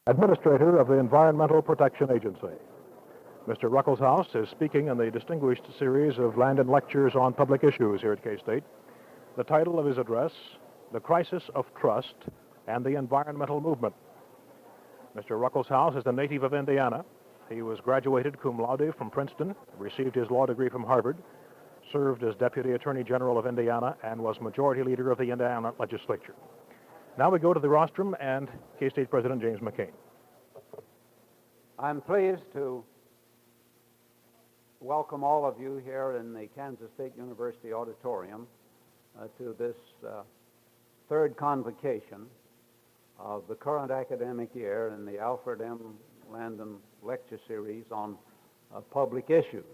Administrator of the Environmental Protection Agency. Mr. Ruckelshaus is speaking in the distinguished series of Landon Lectures on public issues here at K-State. The title of his address, The Crisis of Trust and the Environmental Movement. Mr. Ruckelshaus is a native of Indiana. He was graduated cum laude from Princeton, received his law degree from Harvard, served as Deputy Attorney General of Indiana, and was Majority Leader of the Indiana Legislature. Now we go to the rostrum and K-State President James McCain. I'm pleased to welcome all of you here in the Kansas State University auditorium to this third convocation of the current academic year in the Alfred M. Landon Lecture Series on public issues.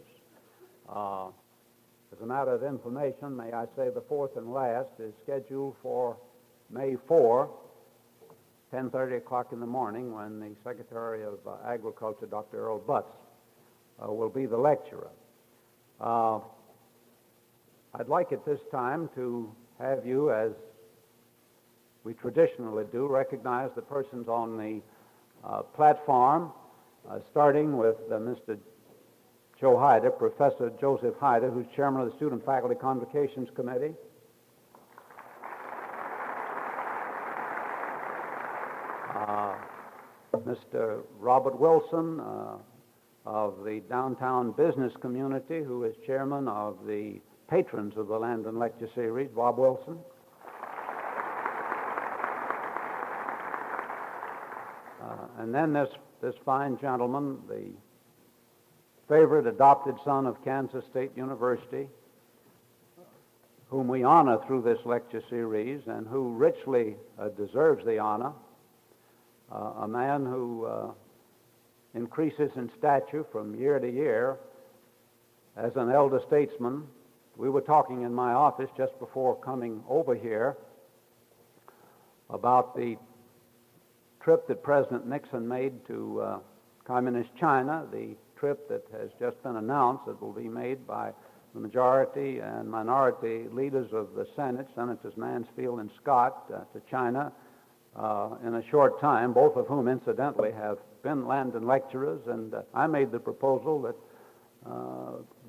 As a matter of information, may I say the fourth and last is scheduled for May 4, 10:30 o'clock in the morning, when the Secretary of Agriculture, Dr. Earl Butts, will be the lecturer. I'd like at this time to have you, as we traditionally do, recognize the persons on the platform, starting with Mr. Joe Hyder, Professor Joseph Hyder, who's chairman of the Student Faculty Convocations Committee. Mr. Robert Wilson of the downtown business community, who is chairman of the patrons of the Landon Lecture Series, Bob Wilson. And then this fine gentleman, the favorite adopted son of Kansas State University, whom we honor through this lecture series and who richly deserves the honor, a man who increases in stature from year to year as an elder statesman. We were talking in my office just before coming over here about the trip that President Nixon made to Communist China, the trip that has just been announced that will be made by the majority and minority leaders of the Senate, Senators Mansfield and Scott, to China in a short time, both of whom, incidentally, have been Landon lecturers, and I made the proposal that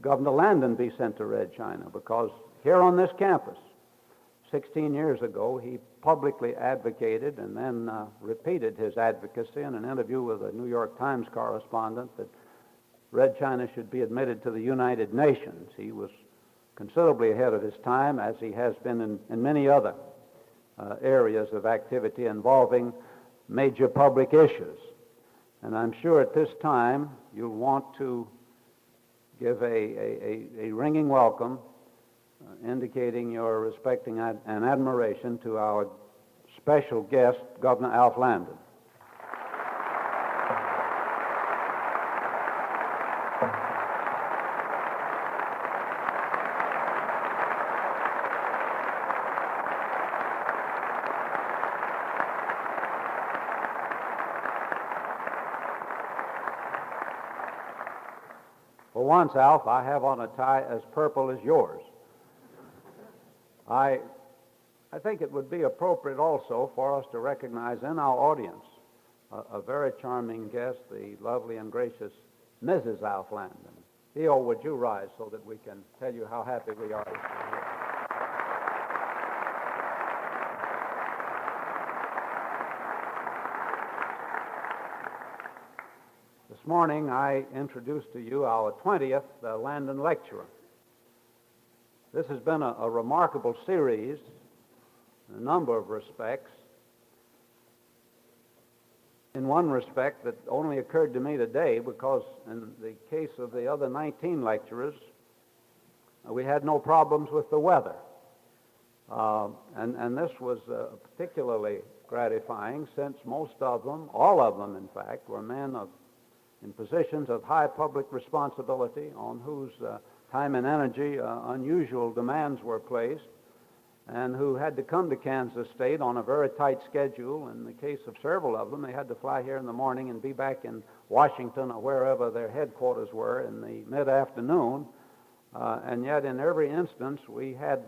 Governor Landon be sent to Red China, because here on this campus, 16 years ago, he publicly advocated and then repeated his advocacy in an interview with a New York Times correspondent that Red China should be admitted to the United Nations. He was considerably ahead of his time, as he has been in many other areas of activity involving major public issues. And I'm sure at this time you'll want to give a ringing welcome, indicating your respect and admiration to our special guest, Governor Alf Landon. For once, Alf, I have on a tie as purple as yours. I think it would be appropriate also for us to recognize in our audience a very charming guest, the lovely and gracious Mrs. Alf Landon. Theo, would you rise so that we can tell you how happy we are? This morning I introduced to you our 20th Landon Lecturer. This has been a remarkable series in a number of respects. In one respect that only occurred to me today, because in the case of the other 19 lecturers, we had no problems with the weather. And this was particularly gratifying, since most of them, all of them in fact, were men in positions of high public responsibility, on whose time and energy unusual demands were placed, and who had to come to Kansas State on a very tight schedule. In the case of several of them, they had to fly here in the morning and be back in Washington or wherever their headquarters were in the mid-afternoon. And yet in every instance, we had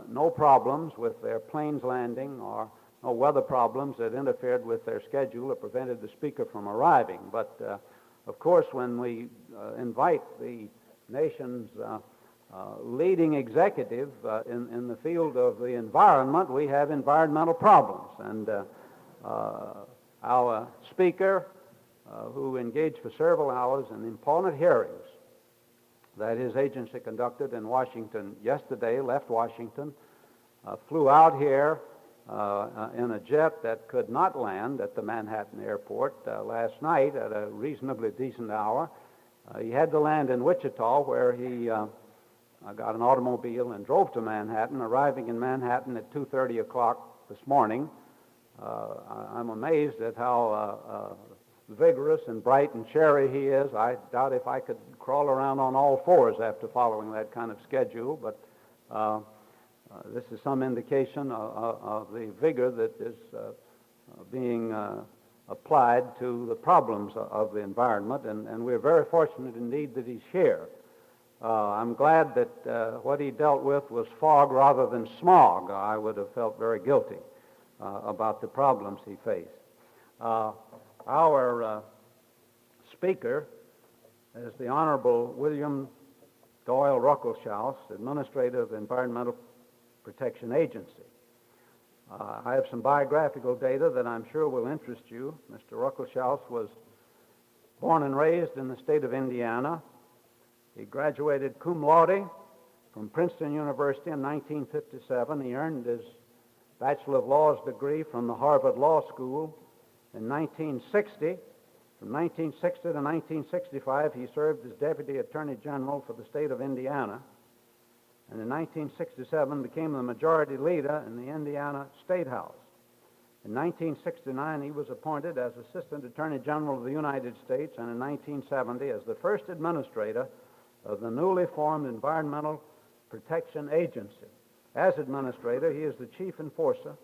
no problems with their planes landing or weather problems that interfered with their schedule or prevented the speaker from arriving. But, of course, when we invite the nation's leading executive in the field of the environment, we have environmental problems. And our speaker, who engaged for several hours in important hearings that his agency conducted in Washington yesterday, left Washington, flew out here in a jet that could not land at the Manhattan airport last night at a reasonably decent hour. He had to land in Wichita, where he got an automobile and drove to Manhattan, arriving in Manhattan at 2:30 o'clock this morning. I'm amazed at how vigorous and bright and cheery he is. I doubt if I could crawl around on all fours after following that kind of schedule, but this is some indication of the vigor that is being applied to the problems of the environment, and we're very fortunate indeed that he's here. I'm glad that what he dealt with was fog rather than smog. I would have felt very guilty about the problems he faced. Our speaker is the Honorable William Doyle Ruckelshaus, Administrator of the Environmental Protection Agency. I have some biographical data that I'm sure will interest you. Mr. Ruckelshaus was born and raised in the state of Indiana. He graduated cum laude from Princeton University in 1957. He earned his Bachelor of Laws degree from the Harvard Law School in 1960. From 1960 to 1965, he served as Deputy Attorney General for the state of Indiana, and in 1967 became the majority leader in the Indiana State House. In 1969, he was appointed as Assistant Attorney General of the United States, and in 1970 as the first administrator of the newly formed Environmental Protection Agency. As administrator, he is the chief enforcer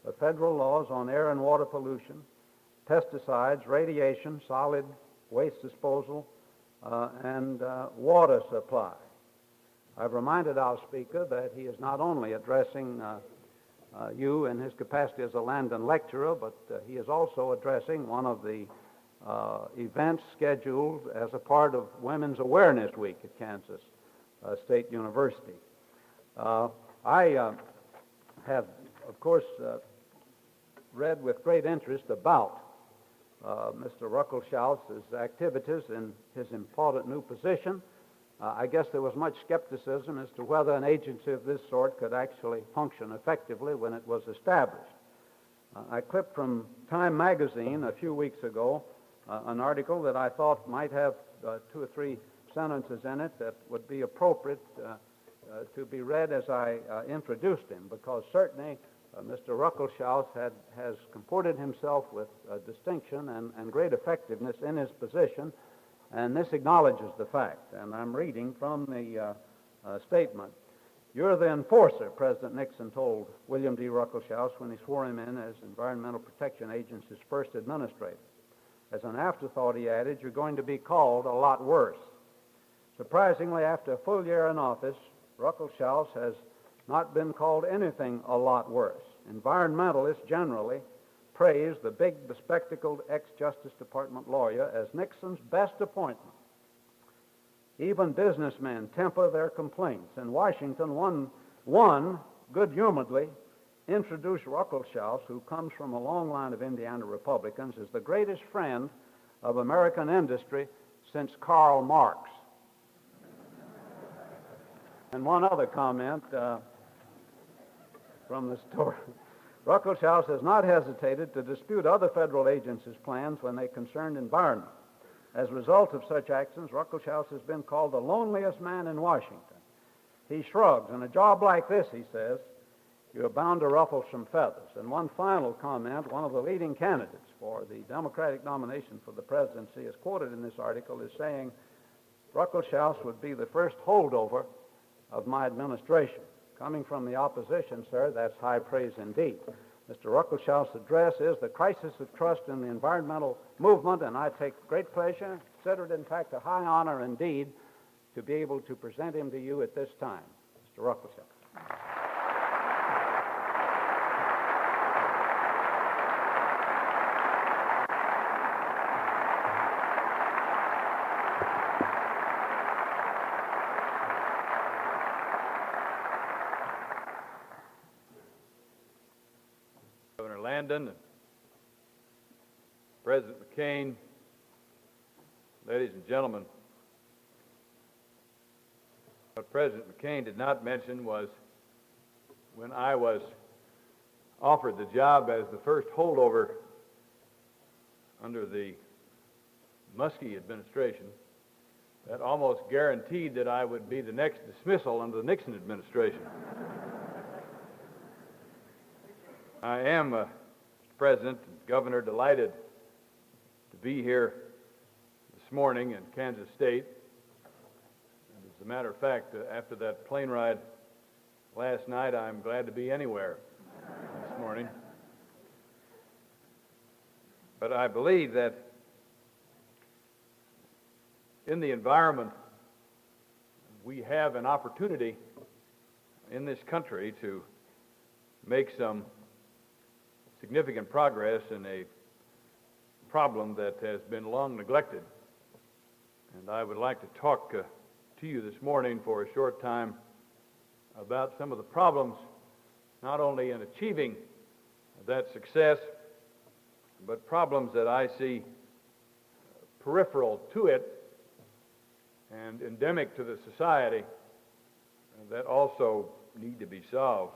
of federal laws on air and water pollution, pesticides, radiation, solid waste disposal, and water supply. I've reminded our speaker that he is not only addressing you in his capacity as a Landon lecturer, but he is also addressing one of the events scheduled as a part of Women's Awareness Week at Kansas State University. I have, of course, read with great interest about Mr. Ruckelshaus's activities in his important new position. I guess there was much skepticism as to whether an agency of this sort could actually function effectively when it was established. I clipped from Time magazine a few weeks ago an article that I thought might have 2 or 3 sentences in it that would be appropriate to be read as I introduced him, because certainly Mr. Ruckelshaus has comported himself with distinction and great effectiveness in his position, and this acknowledges the fact. And I'm reading from the statement. "You're the enforcer," President Nixon told William D. Ruckelshaus when he swore him in as Environmental Protection Agency's first administrator. As an afterthought, he added, "You're going to be called a lot worse." Surprisingly, after a full year in office, Ruckelshaus has not been called anything a lot worse. Environmentalists generally praise the big, bespectacled ex-Justice Department lawyer as Nixon's best appointment. Even businessmen temper their complaints. In Washington, one good-humoredly introduced Ruckelshaus, who comes from a long line of Indiana Republicans, as the greatest friend of American industry since Karl Marx. And one other comment from the story. Ruckelshaus has not hesitated to dispute other federal agencies' plans when they concerned environment. As a result of such actions, Ruckelshaus has been called the loneliest man in Washington. He shrugs. "In a job like this," he says, "you're bound to ruffle some feathers." And one final comment, one of the leading candidates for the Democratic nomination for the presidency, is quoted in this article as saying, "Ruckelshaus would be the first holdover of my administration." Coming from the opposition, sir, that's high praise indeed. Mr. Ruckelshaus' address is "The Crisis of Trust in the Environmental Movement," and I take great pleasure, consider it in fact a high honor indeed, to be able to present him to you at this time. Mr. Ruckelshaus. Landon, and President McCain, ladies and gentlemen. What President McCain did not mention was when I was offered the job as the first holdover under the Muskie administration, that almost guaranteed that I would be the next dismissal under the Nixon administration. I am, Mr. President and Governor, delighted to be here this morning in Kansas State. And as a matter of fact, after that plane ride last night, I'm glad to be anywhere this morning. But I believe that in the environment, we have an opportunity in this country to make some significant progress in a problem that has been long neglected. And I would like to talk to you this morning for a short time about some of the problems, not only in achieving that success, but problems that I see peripheral to it and endemic to the society that also need to be solved.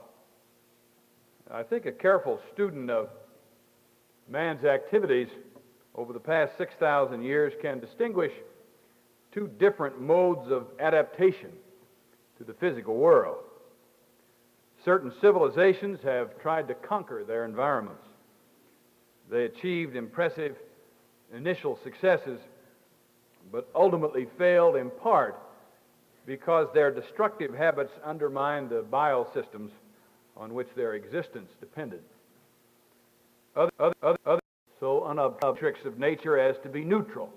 I think a careful student of man's activities over the past 6,000 years can distinguish two different modes of adaptation to the physical world. Certain civilizations have tried to conquer their environments. They achieved impressive initial successes, but ultimately failed in part because their destructive habits undermined the biosystems on which their existence depended. Others so unobtrusive tricks of nature as to be neutral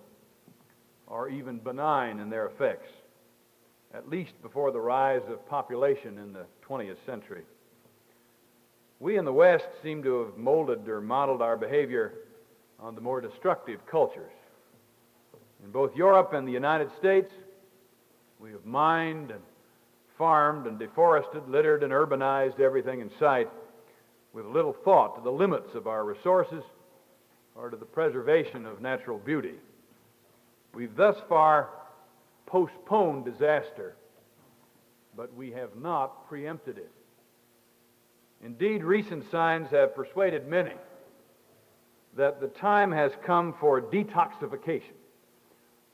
or even benign in their effects, at least before the rise of population in the 20th century. We in the West seem to have molded or modeled our behavior on the more destructive cultures. In both Europe and the United States, we have mined and farmed and deforested, littered and urbanized everything in sight with little thought to the limits of our resources or to the preservation of natural beauty. We've thus far postponed disaster, but we have not preempted it. Indeed, recent signs have persuaded many that the time has come for detoxification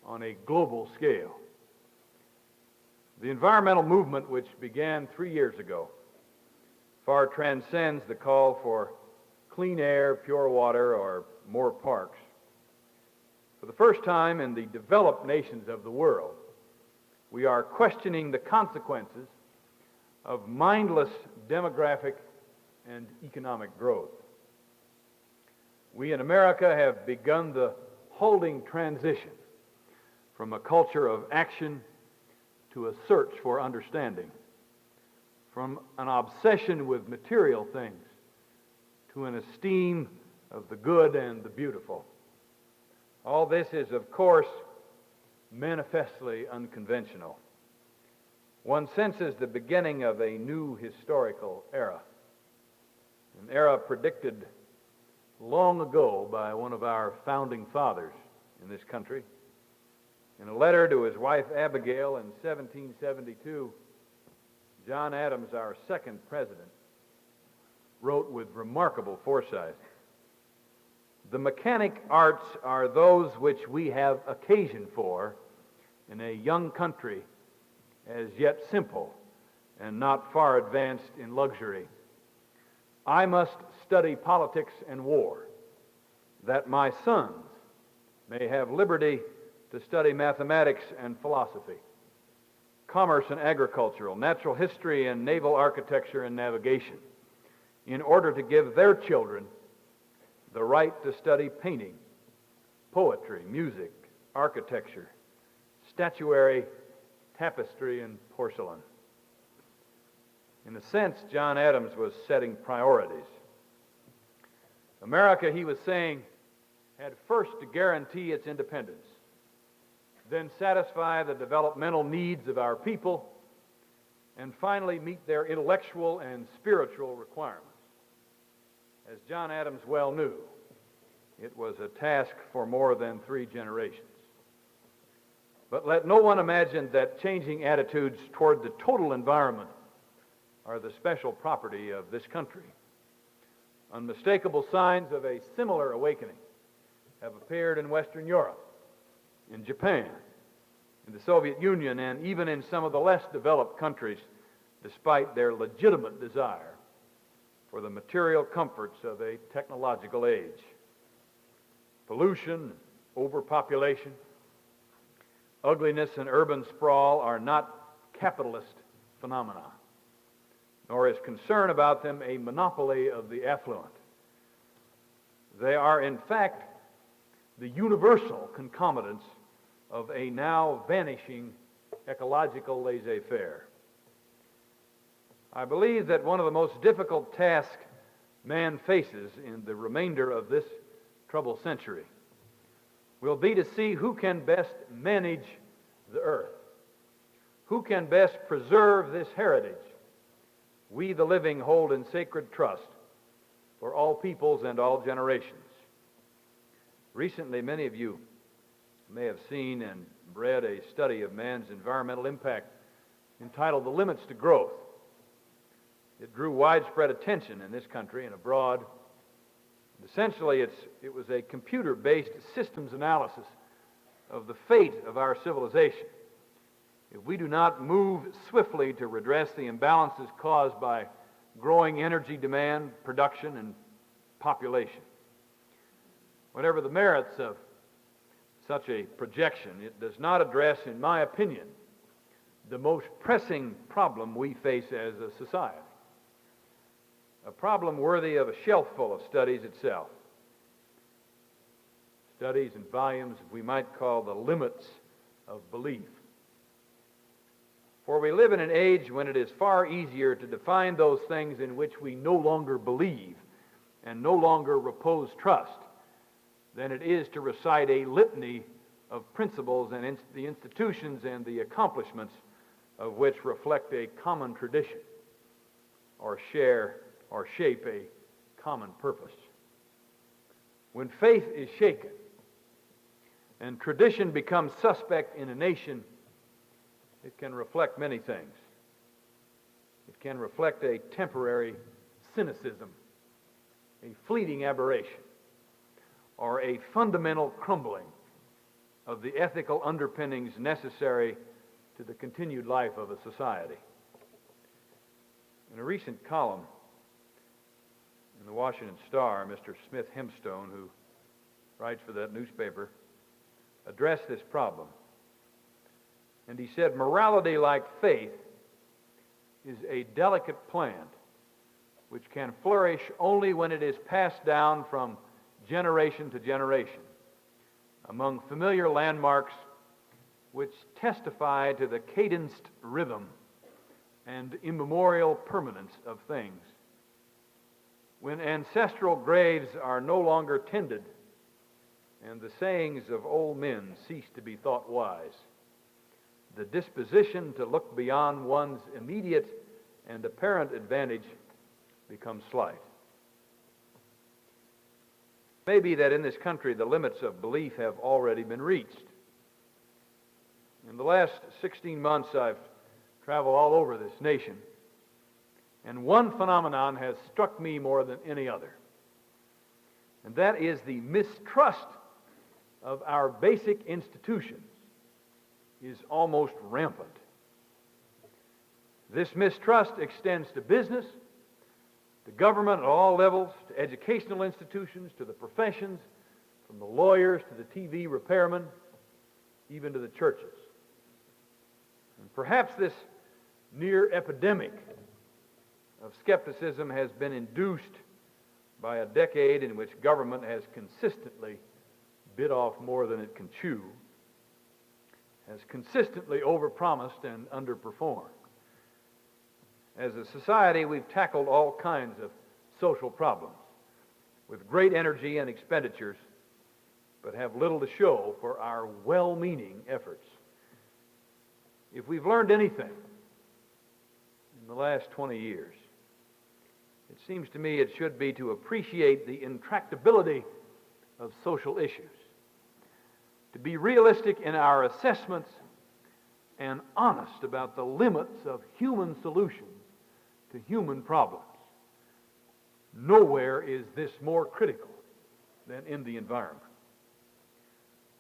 on a global scale. The environmental movement, which began 3 years ago, far transcends the call for clean air, pure water, or more parks. For the first time in the developed nations of the world, we are questioning the consequences of mindless demographic and economic growth. We in America have begun the halting transition from a culture of action to a search for understanding, from an obsession with material things to an esteem of the good and the beautiful. All this is, of course, manifestly unconventional. One senses the beginning of a new historical era, an era predicted long ago by one of our founding fathers in this country. In a letter to his wife Abigail in 1772, John Adams, our second president, wrote with remarkable foresight, "The mechanic arts are those which we have occasion for in a young country as yet simple and not far advanced in luxury. I must study politics and war, that my sons may have liberty to study mathematics and philosophy, commerce and agricultural, natural history and naval architecture and navigation, in order to give their children the right to study painting, poetry, music, architecture, statuary, tapestry, and porcelain." In a sense, John Adams was setting priorities. America, he was saying, had first to guarantee its independence, then satisfy the developmental needs of our people, and finally meet their intellectual and spiritual requirements. As John Adams well knew, it was a task for more than 3 generations. But let no one imagine that changing attitudes toward the total environment are the special property of this country. Unmistakable signs of a similar awakening have appeared in Western Europe, in Japan, in the Soviet Union, and even in some of the less developed countries, despite their legitimate desire for the material comforts of a technological age. Pollution, overpopulation, ugliness, and urban sprawl are not capitalist phenomena, nor is concern about them a monopoly of the affluent. They are, in fact, the universal concomitants of a now vanishing ecological laissez-faire. I believe that one of the most difficult tasks man faces in the remainder of this troubled century will be to see who can best manage the earth, who can best preserve this heritage we the living hold in sacred trust for all peoples and all generations. Recently, many of you may have seen and read a study of man's environmental impact entitled The Limits to Growth. It drew widespread attention in this country and abroad. Essentially, it was a computer-based systems analysis of the fate of our civilization if we do not move swiftly to redress the imbalances caused by growing energy demand, production, and population. Whatever the merits of such a projection, it does not address, in my opinion, the most pressing problem we face as a society. A problem worthy of a shelf full of studies itself. Studies and volumes we might call the limits of belief. For we live in an age when it is far easier to define those things in which we no longer believe and no longer repose trust than it is to recite a litany of principles and the institutions and the accomplishments of which reflect a common tradition or share or shape a common purpose. When faith is shaken and tradition becomes suspect in a nation, it can reflect many things. It can reflect a temporary cynicism, a fleeting aberration, or a fundamental crumbling of the ethical underpinnings necessary to the continued life of a society. In a recent column in the Washington Star, Mr. Smith Hempstone, who writes for that newspaper, addressed this problem. And he said, morality, like faith, is a delicate plant which can flourish only when it is passed down from generation to generation among familiar landmarks which testify to the cadenced rhythm and immemorial permanence of things. When ancestral graves are no longer tended and the sayings of old men cease to be thought wise, the disposition to look beyond one's immediate and apparent advantage becomes slight. It may be that in this country the limits of belief have already been reached. In the last 16 months, I've traveled all over this nation, and one phenomenon has struck me more than any other, and that is the mistrust of our basic institutions is almost rampant. This mistrust extends to business, to government at all levels, to educational institutions, to the professions, from the lawyers to the TV repairmen, even to the churches. And perhaps this near epidemic of skepticism has been induced by a decade in which government has consistently bit off more than it can chew, has consistently overpromised and underperformed. As a society, we've tackled all kinds of social problems with great energy and expenditures, but have little to show for our well-meaning efforts. If we've learned anything in the last 20 years, It seems to me it should be to appreciate the intractability of social issues, to be realistic in our assessments and honest about the limits of human solutions to human problems. Nowhere is this more critical than in the environment.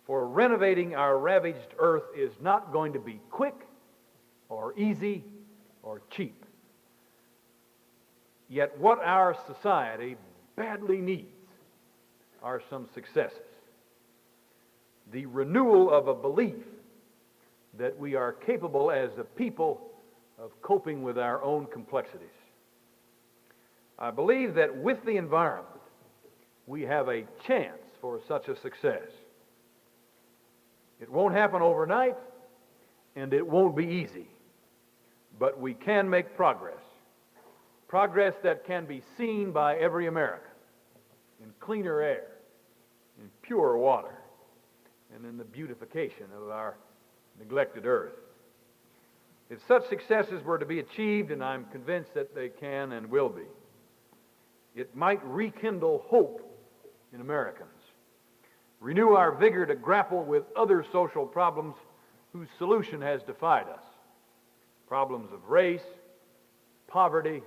For renovating our ravaged earth is not going to be quick or easy or cheap. Yet what our society badly needs are some successes. The renewal of a belief that we are capable as a people of coping with our own complexities. I believe that with the environment, we have a chance for such a success. It won't happen overnight, and it won't be easy, but we can make progress. Progress that can be seen by every American in cleaner air, in pure water, and in the beautification of our neglected earth. If such successes were to be achieved, and I'm convinced that they can and will be, it might rekindle hope in Americans, renew our vigor to grapple with other social problems whose solution has defied us. Problems of race, poverty,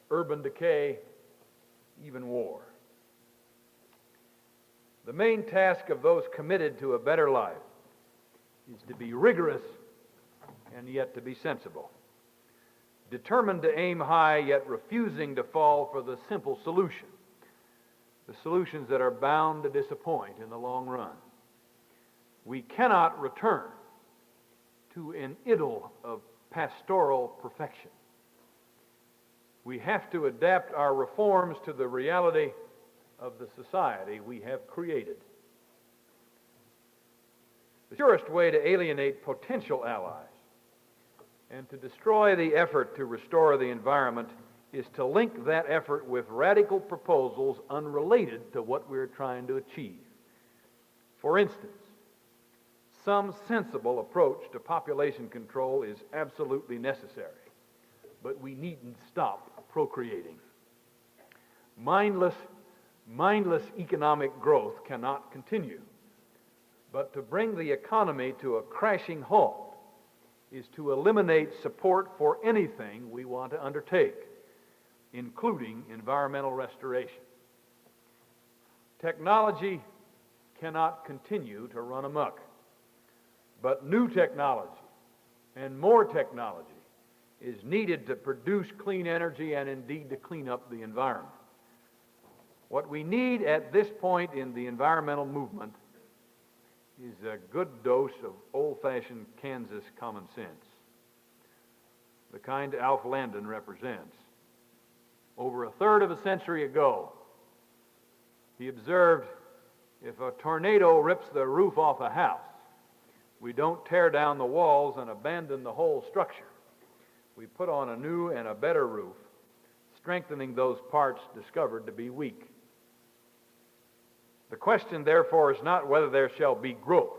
urban decay, even war. The main task of those committed to a better life is to be rigorous and yet to be sensible, determined to aim high yet refusing to fall for the simple solution, the solutions that are bound to disappoint in the long run. We cannot return to an idyll of pastoral perfection. We have to adapt our reforms to the reality of the society we have created. The surest way to alienate potential allies and to destroy the effort to restore the environment is to link that effort with radical proposals unrelated to what we're trying to achieve. For instance, some sensible approach to population control is absolutely necessary, but we needn't stop procreating. Mindless economic growth cannot continue, but to bring the economy to a crashing halt is to eliminate support for anything we want to undertake, including environmental restoration. Technology cannot continue to run amok, but new technology and more technology is needed to produce clean energy and indeed to clean up the environment. What we need at this point in the environmental movement is a good dose of old-fashioned Kansas common sense, the kind Alf Landon represents. Over a third of a century ago, he observed, if a tornado rips the roof off a house, we don't tear down the walls and abandon the whole structure. We put on a new and a better roof, strengthening those parts discovered to be weak. The question, therefore, is not whether there shall be growth.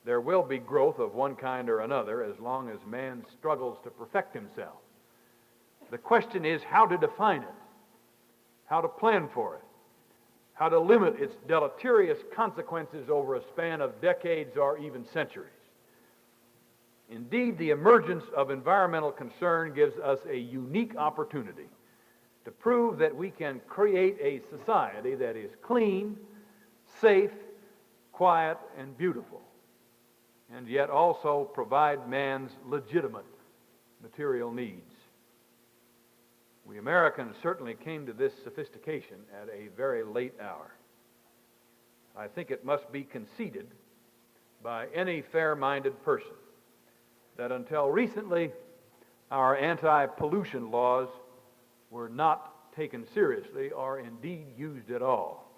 There will be growth of one kind or another as long as man struggles to perfect himself. The question is how to define it, how to plan for it, how to limit its deleterious consequences over a span of decades or even centuries. Indeed, the emergence of environmental concern gives us a unique opportunity to prove that we can create a society that is clean, safe, quiet, and beautiful, and yet also provide man's legitimate material needs. We Americans certainly came to this sophistication at a very late hour. I think it must be conceded by any fair-minded person that until recently, our anti-pollution laws were not taken seriously or indeed used at all.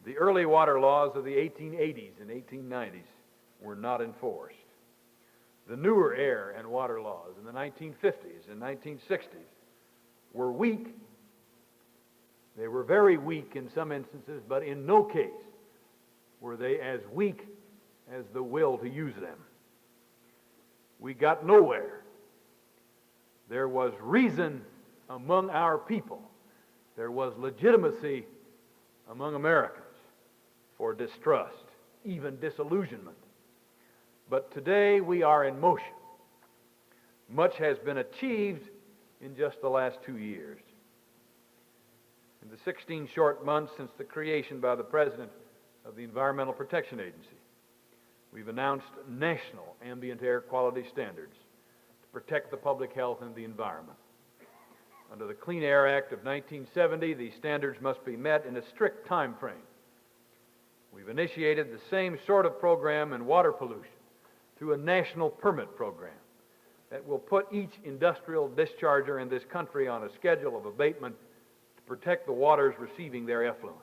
The early water laws of the 1880s and 1890s were not enforced. The newer air and water laws in the 1950s and 1960s were weak. They were very weak in some instances, but in no case were they as weak as the will to use them. We got nowhere. There was reason among our people, there was legitimacy among Americans for distrust, even disillusionment. But today we are in motion. Much has been achieved in just the last 2 years. In the 16 short months since the creation by the President of the Environmental Protection Agency, we've announced national ambient air quality standards to protect the public health and the environment. Under the Clean Air Act of 1970, these standards must be met in a strict time frame. We've initiated the same sort of program in water pollution through a national permit program that will put each industrial discharger in this country on a schedule of abatement to protect the waters receiving their effluent.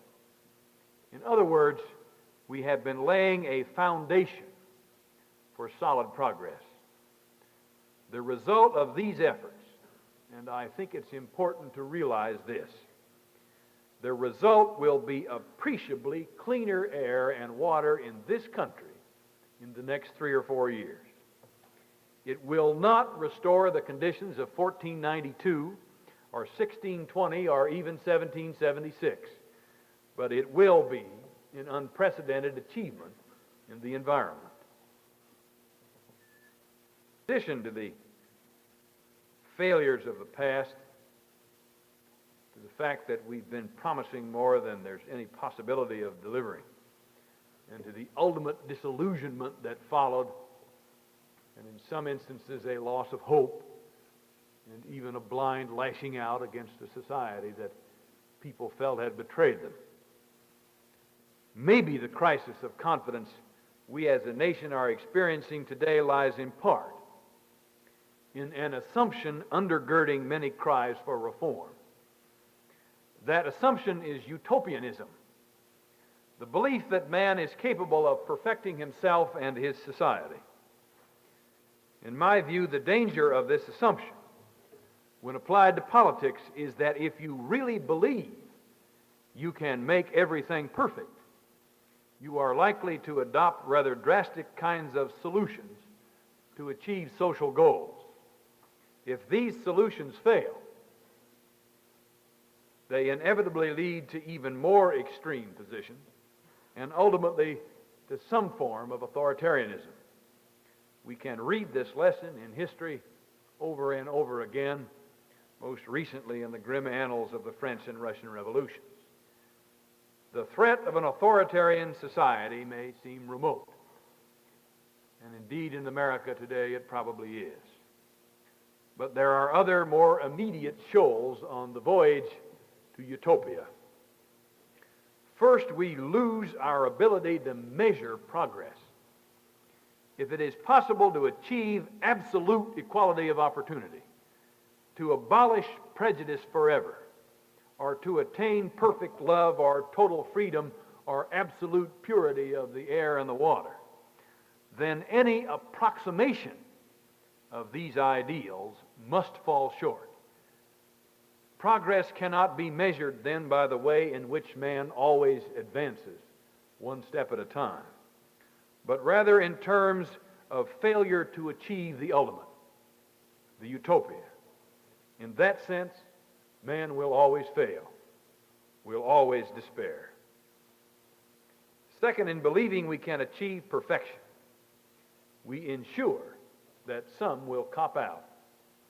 In other words, we have been laying a foundation for solid progress. The result of these efforts, and I think it's important to realize this, the result will be appreciably cleaner air and water in this country in the next 3 or 4 years. It will not restore the conditions of 1492 or 1620 or even 1776, but it will be an unprecedented achievement in the environment. In addition to the failures of the past, to the fact that we've been promising more than there's any possibility of delivering, and to the ultimate disillusionment that followed, and in some instances a loss of hope, and even a blind lashing out against a society that people felt had betrayed them. Maybe the crisis of confidence we as a nation are experiencing today lies in part in an assumption undergirding many cries for reform. That assumption is utopianism, the belief that man is capable of perfecting himself and his society. In my view, the danger of this assumption, when applied to politics, is that if you really believe you can make everything perfect, you are likely to adopt rather drastic kinds of solutions to achieve social goals. If these solutions fail, they inevitably lead to even more extreme positions and ultimately to some form of authoritarianism. We can read this lesson in history over and over again, most recently in the grim annals of the French and Russian revolutions. The threat of an authoritarian society may seem remote, and indeed in America today it probably is. But there are other more immediate shoals on the voyage to utopia. First, we lose our ability to measure progress. If it is possible to achieve absolute equality of opportunity, to abolish prejudice forever, or to attain perfect love or total freedom or absolute purity of the air and the water, then any approximation of these ideals must fall short. Progress cannot be measured then by the way in which man always advances, one step at a time, but rather in terms of failure to achieve the ultimate, the utopia. In that sense, man will always fail, will always despair. Second, in believing we can achieve perfection, we ensure that some will cop out,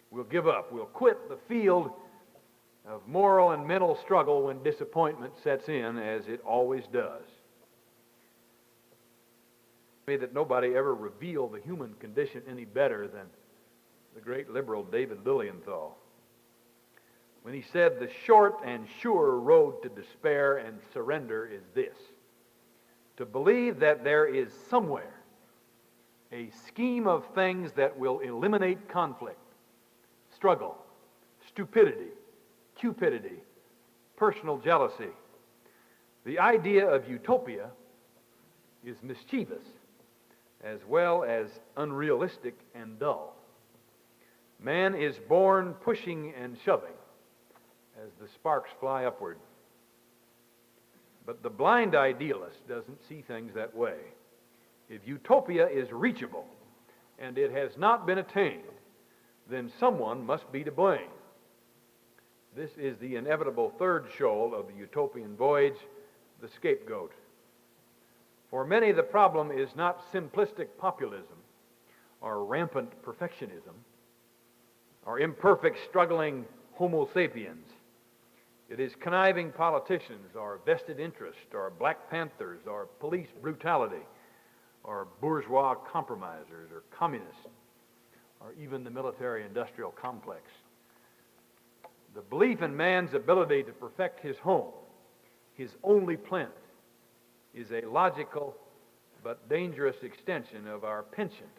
will give up, will quit the field of moral and mental struggle when disappointment sets in, as it always does. That nobody ever revealed the human condition any better than the great liberal David Lilienthal, when he said, "The short and sure road to despair and surrender is this: to believe that there is somewhere a scheme of things that will eliminate conflict, struggle, stupidity, cupidity, personal jealousy." The idea of utopia is mischievous as well as unrealistic and dull. Man is born pushing and shoving as the sparks fly upward. But the blind idealist doesn't see things that way. If utopia is reachable and it has not been attained, then someone must be to blame. This is the inevitable third shoal of the utopian voyage, the scapegoat. For many, the problem is not simplistic populism or rampant perfectionism or imperfect struggling Homo sapiens. It is conniving politicians or vested interest or Black Panthers or police brutality or bourgeois compromisers or communists or even the military-industrial complex. The belief in man's ability to perfect his home, his only planet, is a logical but dangerous extension of our penchant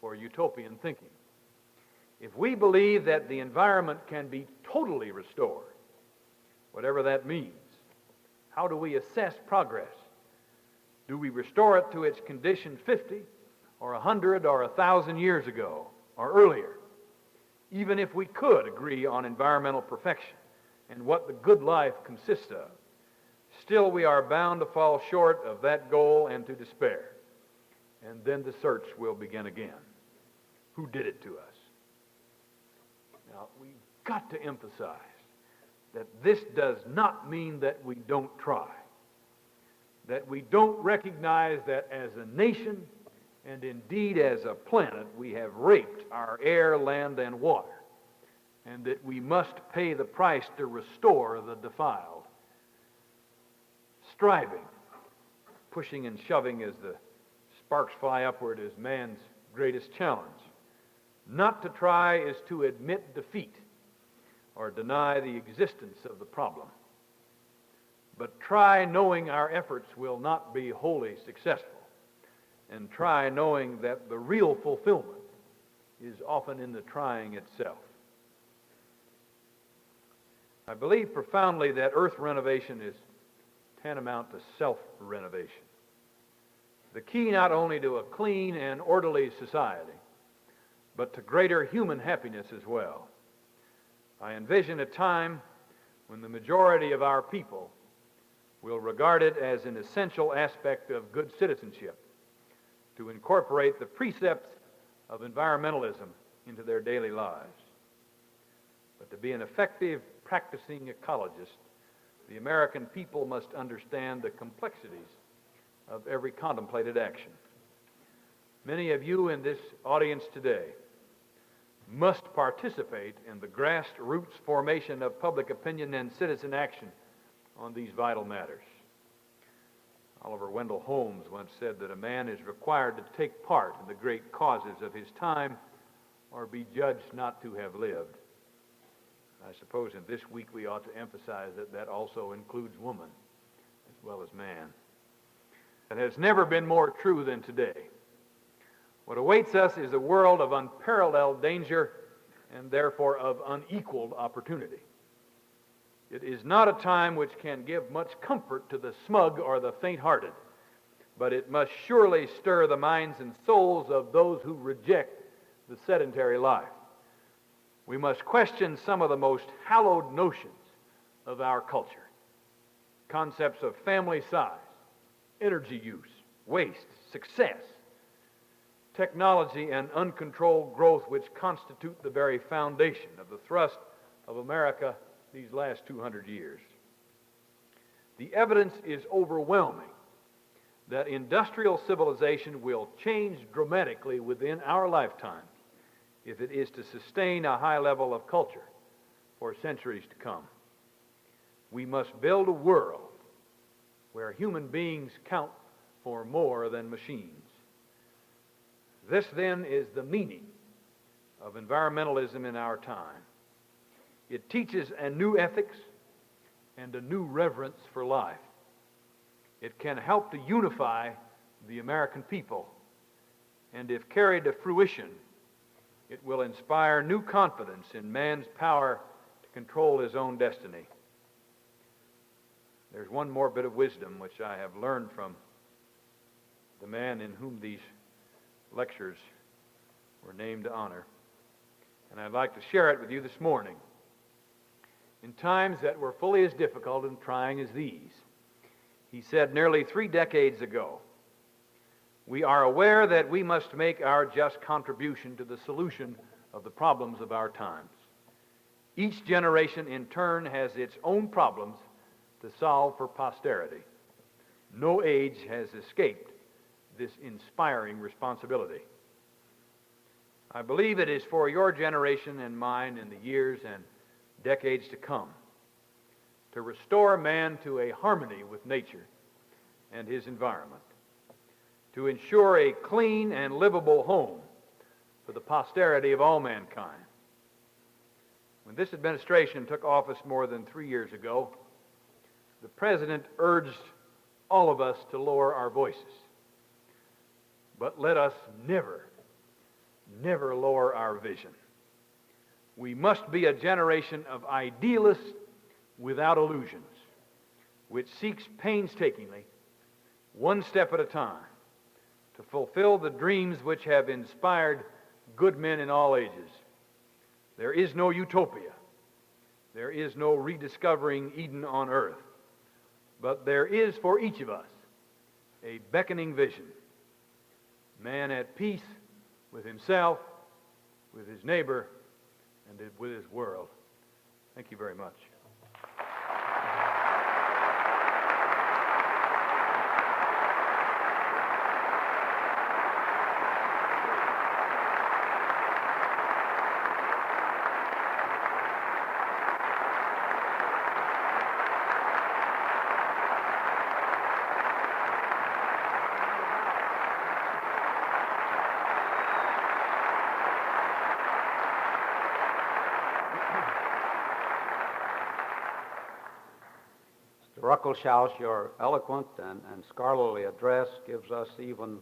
for utopian thinking. If we believe that the environment can be totally restored, whatever that means, how do we assess progress? Do we restore it to its condition 50 or 100 or 1,000 years ago or earlier? Even if we could agree on environmental perfection and what the good life consists of, still we are bound to fall short of that goal and to despair. And then the search will begin again. Who did it to us? Now, we've got to emphasize that this does not mean that we don't try, that we don't recognize that as a nation and indeed as a planet we have raped our air, land, and water, and that we must pay the price to restore the defiled. Striving, pushing and shoving as the sparks fly upward is man's greatest challenge. Not to try is to admit defeat or deny the existence of the problem. But try knowing our efforts will not be wholly successful, and try knowing that the real fulfillment is often in the trying itself. I believe profoundly that earth renovation is tantamount to self-renovation. The key not only to a clean and orderly society, but to greater human happiness as well. I envision a time when the majority of our people will regard it as an essential aspect of good citizenship to incorporate the precepts of environmentalism into their daily lives. But to be an effective practicing ecologist, the American people must understand the complexities of every contemplated action. Many of you in this audience today must participate in the grassroots formation of public opinion and citizen action on these vital matters. Oliver Wendell Holmes once said that a man is required to take part in the great causes of his time or be judged not to have lived. I suppose in this week we ought to emphasize that that also includes woman as well as man. It has never been more true than today. What awaits us is a world of unparalleled danger and therefore of unequaled opportunity. It is not a time which can give much comfort to the smug or the faint-hearted, but it must surely stir the minds and souls of those who reject the sedentary life. We must question some of the most hallowed notions of our culture. Concepts of family size, energy use, waste, success, technology, and uncontrolled growth, which constitute the very foundation of the thrust of America these last 200 years. The evidence is overwhelming that industrial civilization will change dramatically within our lifetimes if it is to sustain a high level of culture for centuries to come. We must build a world where human beings count for more than machines. This, then, is the meaning of environmentalism in our time. It teaches a new ethics and a new reverence for life. It can help to unify the American people, and if carried to fruition, it will inspire new confidence in man's power to control his own destiny. There's one more bit of wisdom which I have learned from the man in whom these lectures were named to honor, and I'd like to share it with you this morning. In times that were fully as difficult and trying as these, he said nearly 3 decades ago, "We are aware that we must make our just contribution to the solution of the problems of our times. Each generation, in turn, has its own problems to solve for posterity. No age has escaped this inspiring responsibility. I believe it is for your generation and mine in the years and decades to come to restore man to a harmony with nature and his environment, to ensure a clean and livable home for the posterity of all mankind. When this administration took office more than 3 years ago, the President urged all of us to lower our voices. But let us never lower our vision. We must be a generation of idealists without illusions, which seeks painstakingly, one step at a time, to fulfill the dreams which have inspired good men in all ages. There is no utopia. There is no rediscovering Eden on earth. But there is for each of us a beckoning vision. Man at peace with himself, with his neighbor, and with his world. Thank you very much. Ruckelshaus, your eloquent and scholarly address gives us even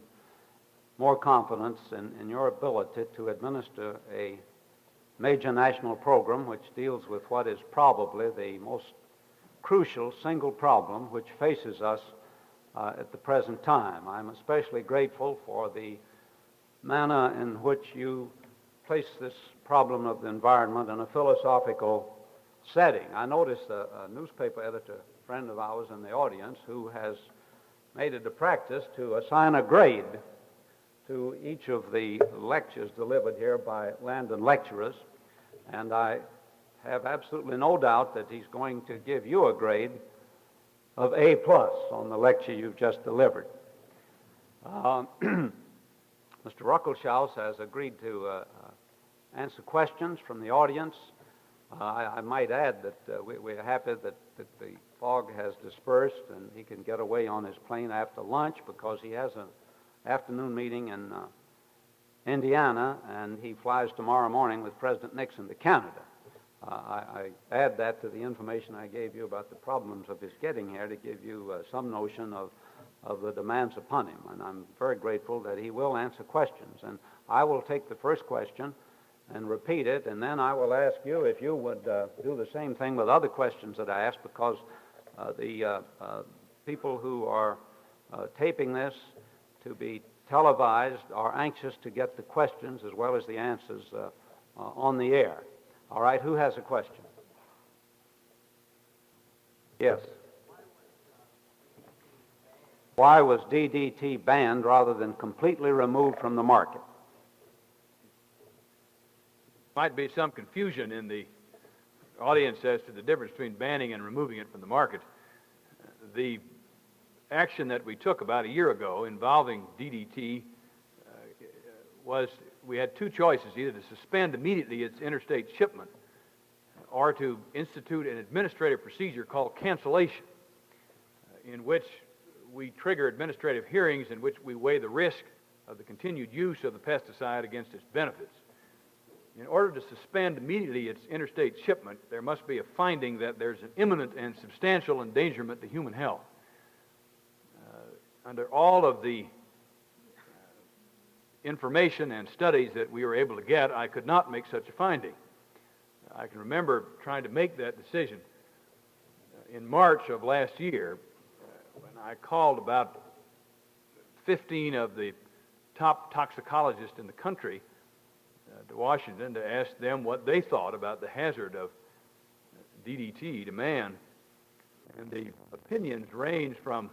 more confidence in your ability to administer a major national program which deals with what is probably the most crucial single problem which faces us at the present time. I'm especially grateful for the manner in which you place this problem of the environment in a philosophical setting. I noticed a newspaper editor friend of ours in the audience who has made it a practice to assign a grade to each of the lectures delivered here by Landon lecturers, and I have absolutely no doubt that he's going to give you a grade of A+ on the lecture you've just delivered. Mr. Ruckelshaus has agreed to answer questions from the audience. I might add that we're happy that the fog has dispersed and he can get away on his plane after lunch because he has an afternoon meeting in Indiana and he flies tomorrow morning with President Nixon to Canada. I add that to the information I gave you about the problems of his getting here to give you some notion of the demands upon him. And I'm very grateful that he will answer questions. And I will take the first question and repeat it, and then I will ask you if you would do the same thing with other questions that I ask, because the people who are taping this to be televised are anxious to get the questions as well as the answers on the air. All right, who has a question? Yes. Why was DDT banned rather than completely removed from the market? Might be some confusion in the audience as to the difference between banning and removing it from the market. The action that we took about a year ago involving DDT was we had two choices, either to suspend immediately its interstate shipment or to institute an administrative procedure called cancellation, in which we trigger administrative hearings in which we weigh the risk of the continued use of the pesticide against its benefits. In order to suspend immediately its interstate shipment, there must be a finding that there's an imminent and substantial endangerment to human health. Under all of the information and studies that we were able to get, I could not make such a finding. I can remember trying to make that decision in March of last year when I called about 15 of the top toxicologists in the country to Washington to ask them what they thought about the hazard of DDT to man. And the opinions ranged from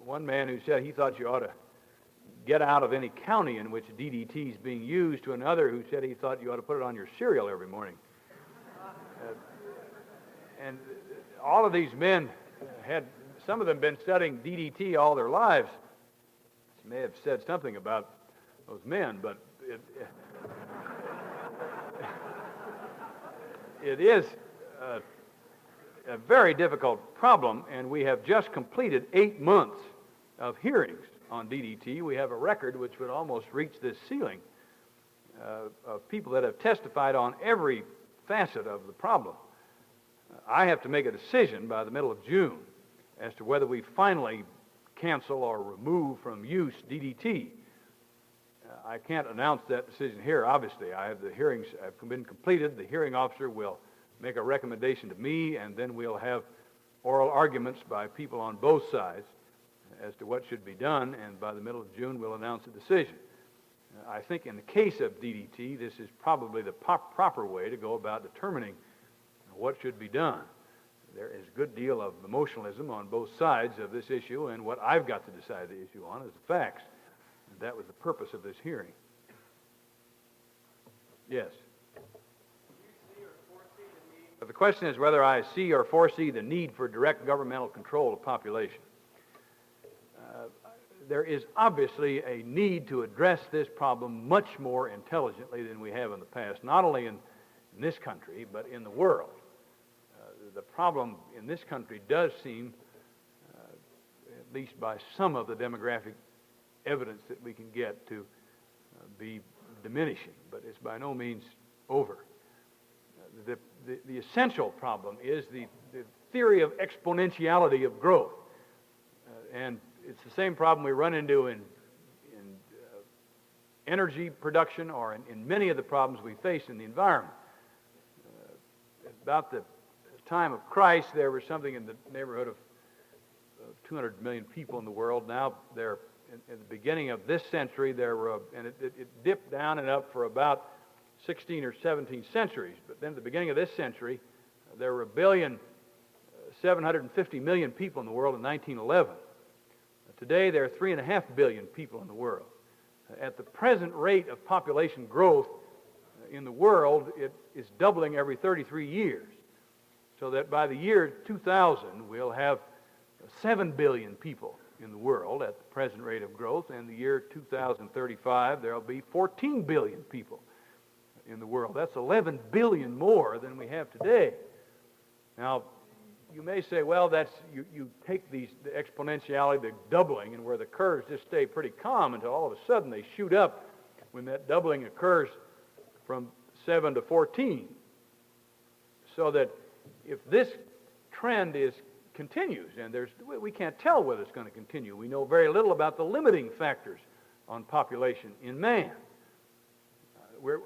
one man who said he thought you ought to get out of any county in which DDT is being used to another who said he thought you ought to put it on your cereal every morning. And all of these men had, some of them been studying DDT all their lives. This may have said something about those men, but it is a very difficult problem, and we have just completed 8 months of hearings on DDT. We have a record which would almost reach this ceiling of people that have testified on every facet of the problem. I have to make a decision by the middle of June as to whether we finally cancel or remove from use DDT. I can't announce that decision here, obviously. The hearings have been completed. The hearing officer will make a recommendation to me, and then we'll have oral arguments by people on both sides as to what should be done, and by the middle of June we'll announce a decision. I think in the case of DDT, this is probably the proper way to go about determining what should be done. There is a good deal of emotionalism on both sides of this issue, and what I've got to decide the issue on is the facts. And that was the purpose of this hearing. Yes? The question is whether I see or foresee the need for direct governmental control of population. There is obviously a need to address this problem much more intelligently than we have in the past, not only in this country, but in the world. The problem in this country does seem, at least by some of the demographic evidence that we can get, to be diminishing, but it's by no means over. The essential problem is the theory of exponentiality of growth. And it's the same problem we run into in energy production or in many of the problems we face in the environment. About the time of Christ, there was something in the neighborhood of 200 million people in the world. Now, in the beginning of this century, there were, and it dipped down and up for about 16 or 17 centuries. But then at the beginning of this century, there were 1,750,000,000 people in the world in 1911. Today, there are 3.5 billion people in the world. At the present rate of population growth in the world, it is doubling every 33 years. So that by the year 2000, we'll have 7 billion people in the world at the present rate of growth. And the year 2035, there'll be 14 billion people in the world. That's 11 billion more than we have today. Now, you may say, well, that's you take the exponentiality, the doubling, and where the curves just stay pretty calm until all of a sudden they shoot up when that doubling occurs from 7 to 14. So that if this trend continues, and we can't tell whether it's going to continue. We know very little about the limiting factors on population in man.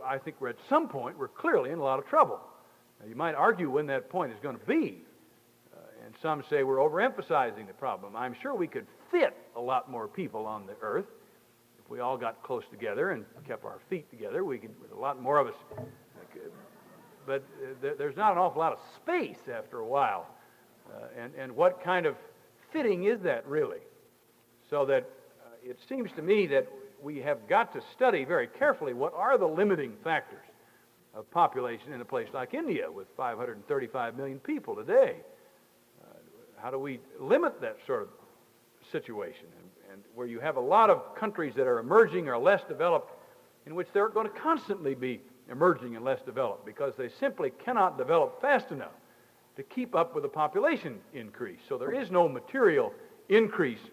I think at some point we're clearly in a lot of trouble. Now, you might argue when that point is going to be. And some say we're overemphasizing the problem. I'm sure we could fit a lot more people on the earth if we all got close together and kept our feet together. We could, a lot more of us. But there's not an awful lot of space after a while. And what kind of fitting is that really? So that it seems to me that we have got to study very carefully what are the limiting factors of population in a place like India with 535 million people today. How do we limit that sort of situation? And where you have a lot of countries that are emerging or less developed, in which they're going to constantly be emerging and less developed because they simply cannot develop fast enough to keep up with the population increase. So there is no material increase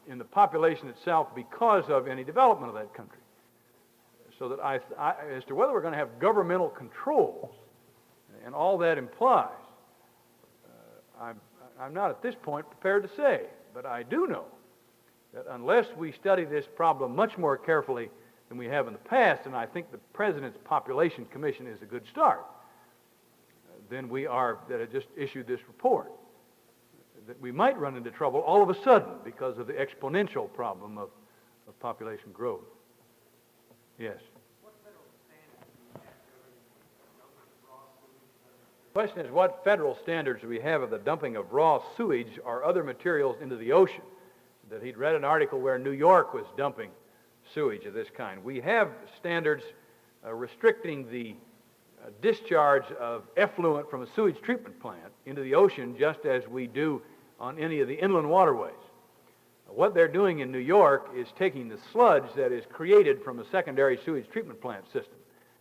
in the population itself because of any development of that country. So that as to whether we're going to have governmental controls and all that implies, I'm not at this point prepared to say, but I do know that unless we study this problem much more carefully than we have in the past, and I think the President's Population Commission is a good start, then that have just issued this report, that we might run into trouble all of a sudden because of the exponential problem of population growth. Yes? The question is, what federal standards do we have of the dumping of raw sewage or other materials into the ocean? That he'd read an article where New York was dumping sewage of this kind. We have standards restricting the discharge of effluent from a sewage treatment plant into the ocean just as we do on any of the inland waterways. What they're doing in New York is taking the sludge that is created from a secondary sewage treatment plant system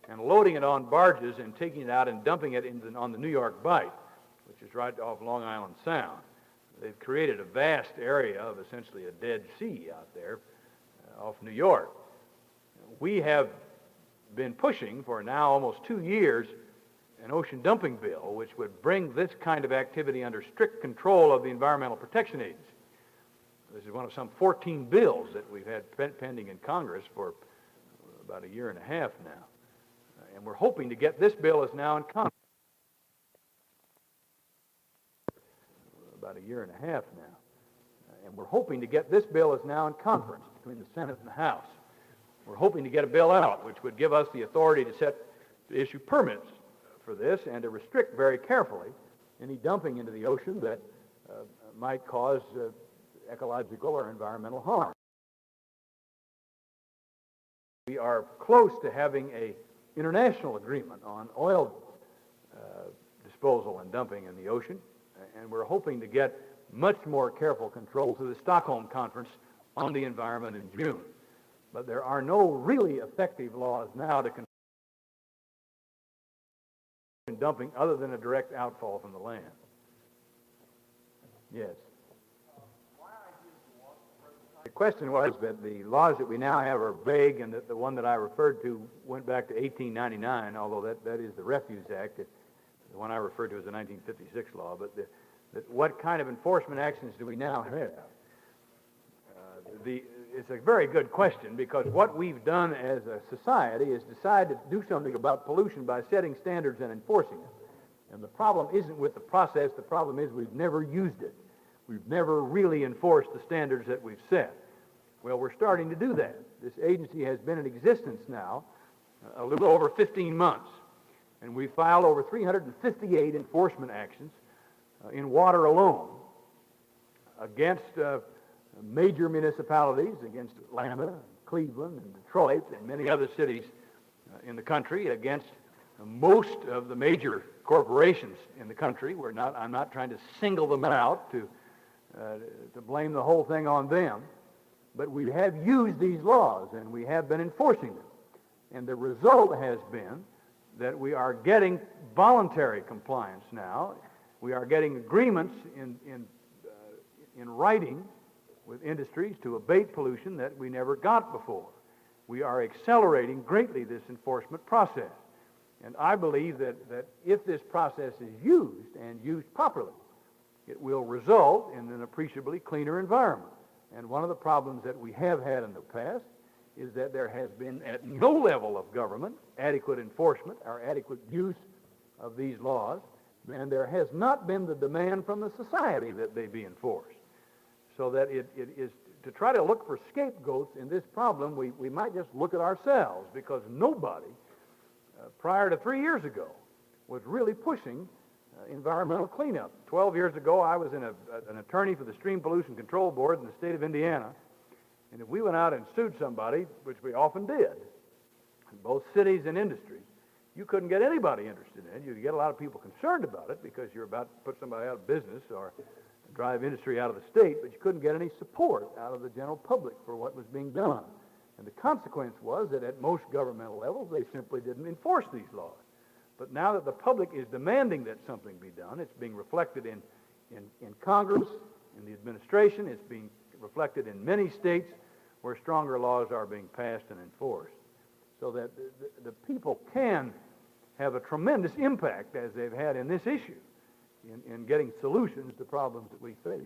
and loading it on barges and taking it out and dumping it on the New York Bight, which is right off Long Island Sound. They've created a vast area of essentially a dead sea out there off New York. We have been pushing for now almost 2 years an ocean dumping bill which would bring this kind of activity under strict control of the Environmental Protection Agency. This is one of some 14 bills that we've had pending in Congress for about a year and a half now. And we're hoping to get this bill is now in Congress. About a year and a half now. And we're hoping to get this bill is now in conference between the Senate and the House. We're hoping to get a bill out which would give us the authority to issue permits for this and to restrict very carefully any dumping into the ocean that might cause ecological or environmental harm. We are close to having an international agreement on oil disposal and dumping in the ocean, and we're hoping to get much more careful control through the Stockholm Conference on the environment in June. But there are no really effective laws now to control dumping other than a direct outfall from the land. Yes. The question was that the laws that we now have are vague, and that the one that I referred to went back to 1899, although that is the Refuse Act. The one I referred to as the 1956 law. But what kind of enforcement actions do we now have? It's a very good question, because what we've done as a society is decide to do something about pollution by setting standards and enforcing it. And the problem isn't with the process. The problem is we've never used it. We've never really enforced the standards that we've set. Well, we're starting to do that. This agency has been in existence now a little over 15 months, and we filed over 358 enforcement actions in water alone against major municipalities, against Atlanta, Cleveland, and Detroit, and many other cities in the country, against most of the major corporations in the country. I'm not trying to single them out to blame the whole thing on them, but we have used these laws and we have been enforcing them. And the result has been that we are getting voluntary compliance now. We are getting agreements in writing with industries to abate pollution that we never got before. We are accelerating greatly this enforcement process. And I believe that if this process is used and used properly, it will result in an appreciably cleaner environment. And one of the problems that we have had in the past is that there has been at no level of government adequate enforcement or adequate use of these laws, and there has not been the demand from the society that they be enforced. So that it is to try to look for scapegoats in this problem, we might just look at ourselves, because nobody prior to 3 years ago was really pushing environmental cleanup. 12 years ago, I was an attorney for the Stream Pollution Control Board in the state of Indiana, and if we went out and sued somebody, which we often did, in both cities and industries, you couldn't get anybody interested in it. You could get a lot of people concerned about it because you're about to put somebody out of business or drive industry out of the state, but you couldn't get any support out of the general public for what was being done. And the consequence was that at most governmental levels, they simply didn't enforce these laws. But now that the public is demanding that something be done, it's being reflected in Congress, in the administration, it's being reflected in many states where stronger laws are being passed and enforced. So that the people can have a tremendous impact, as they've had in this issue, in getting solutions to problems that we face.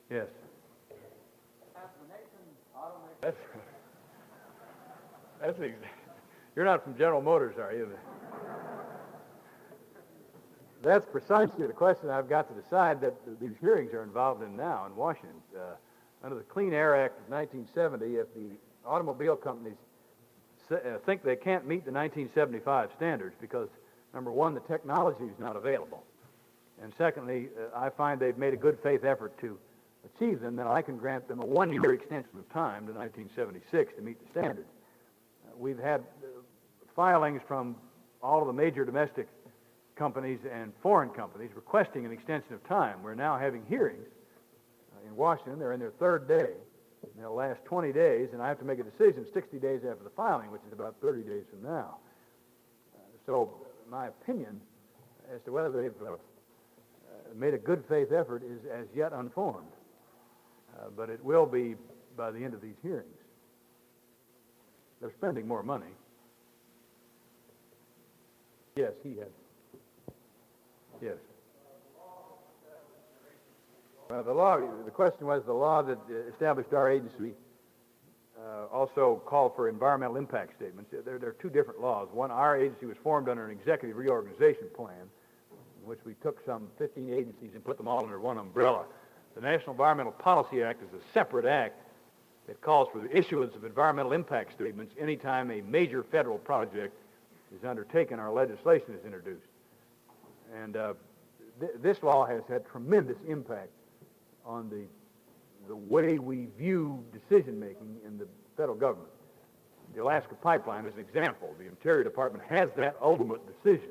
Yes? That's you're not from General Motors, are you? That's precisely the question I've got to decide that these hearings are involved in now in Washington. Under the Clean Air Act of 1970, if the automobile companies think they can't meet the 1975 standards because, number one, the technology is not available, and secondly, I find they've made a good faith effort to achieve them, then I can grant them a 1-year extension of time to 1976 to meet the standards. We've had filings from all of the major domestic companies and foreign companies requesting an extension of time. We're now having hearings in Washington. They're in their third day. They'll last 20 days, and I have to make a decision 60 days after the filing, which is about 30 days from now. So my opinion as to whether they've made a good faith effort is as yet unformed. But it will be by the end of these hearings. They're spending more money. Yes, he has. Yes. Well, the question was the law that established our agency also called for environmental impact statements. There are two different laws. One, our agency was formed under an executive reorganization plan in which we took some 15 agencies and put them all under one umbrella. The National Environmental Policy Act is a separate act that calls for the issuance of environmental impact statements anytime a major federal project is undertaken or legislation is introduced. And this law has had tremendous impact on the way we view decision-making in the federal government. The Alaska Pipeline is an example. The Interior Department has that ultimate decision.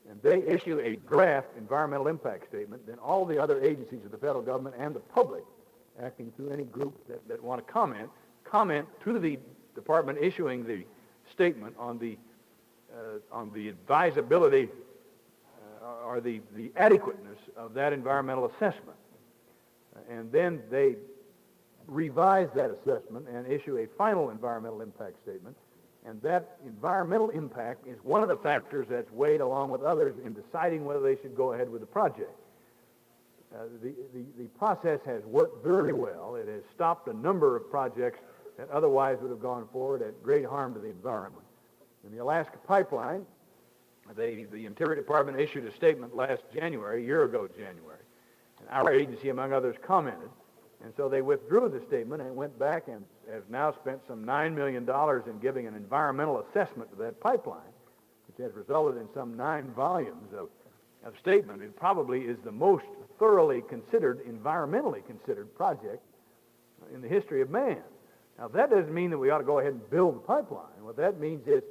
And they issue a draft environmental impact statement, then all the other agencies of the federal government and the public, acting through any group that want to comment to the department issuing the statement on the advisability or the adequateness of that environmental assessment. And then they revise that assessment and issue a final environmental impact statement. And that environmental impact is one of the factors that's weighed along with others in deciding whether they should go ahead with the project. The process has worked very well. It has stopped a number of projects that otherwise would have gone forward at great harm to the environment. In the Alaska Pipeline, the Interior Department issued a statement last January, a year ago January. And our agency, among others, commented. And so they withdrew the statement and went back and have now spent some $9 million in giving an environmental assessment to that pipeline, which has resulted in some 9 volumes of statement. It probably is the most thoroughly considered, environmentally considered project in the history of man. Now, that doesn't mean that we ought to go ahead and build the pipeline. What that means is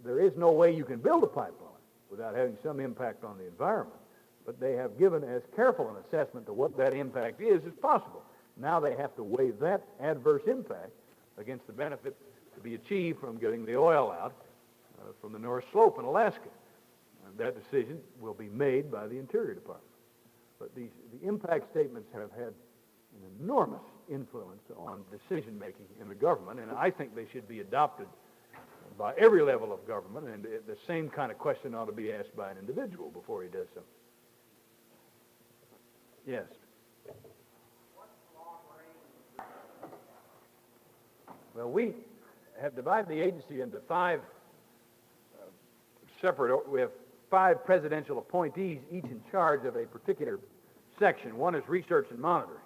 there is no way you can build a pipeline without having some impact on the environment. But they have given as careful an assessment to what that impact is as possible. Now they have to weigh that adverse impact against the benefit to be achieved from getting the oil out from the North Slope in Alaska. And that decision will be made by the Interior Department. But the impact statements have had an enormous influence on decision-making in the government, and I think they should be adopted by every level of government, and the same kind of question ought to be asked by an individual before he does something. Yes. Well, we have divided the agency into 5 we have 5 presidential appointees, each in charge of a particular section. One is research and monitoring.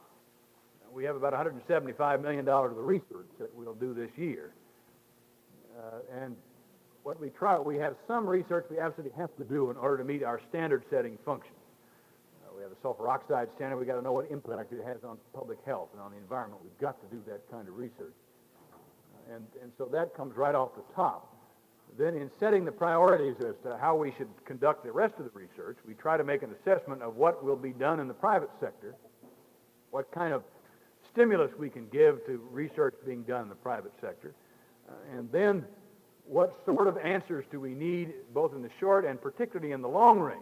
We have about $175 million of the research that we'll do this year. And what we have some research we absolutely have to do in order to meet our standard-setting functions. We have a sulfur oxide standard. We've got to know what impact it has on public health and on the environment. We've got to do that kind of research. And so that comes right off the top. Then in setting the priorities as to how we should conduct the rest of the research, we try to make an assessment of what will be done in the private sector, what kind of stimulus we can give to research being done in the private sector, and then what sort of answers do we need both in the short and particularly in the long range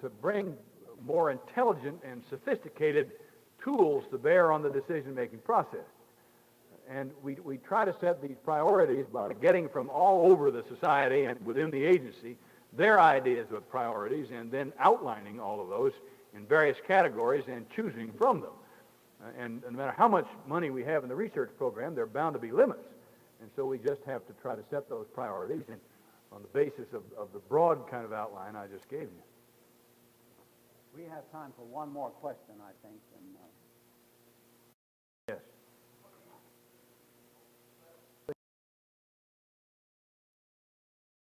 to bring more intelligent and sophisticated tools to bear on the decision-making process. And we try to set these priorities by getting from all over the society and within the agency their ideas of priorities and then outlining all of those in various categories and choosing from them. And no matter how much money we have in the research program, there are bound to be limits. And so we just have to try to set those priorities and on the basis of the broad kind of outline I just gave you. We have time for one more question, I think. And,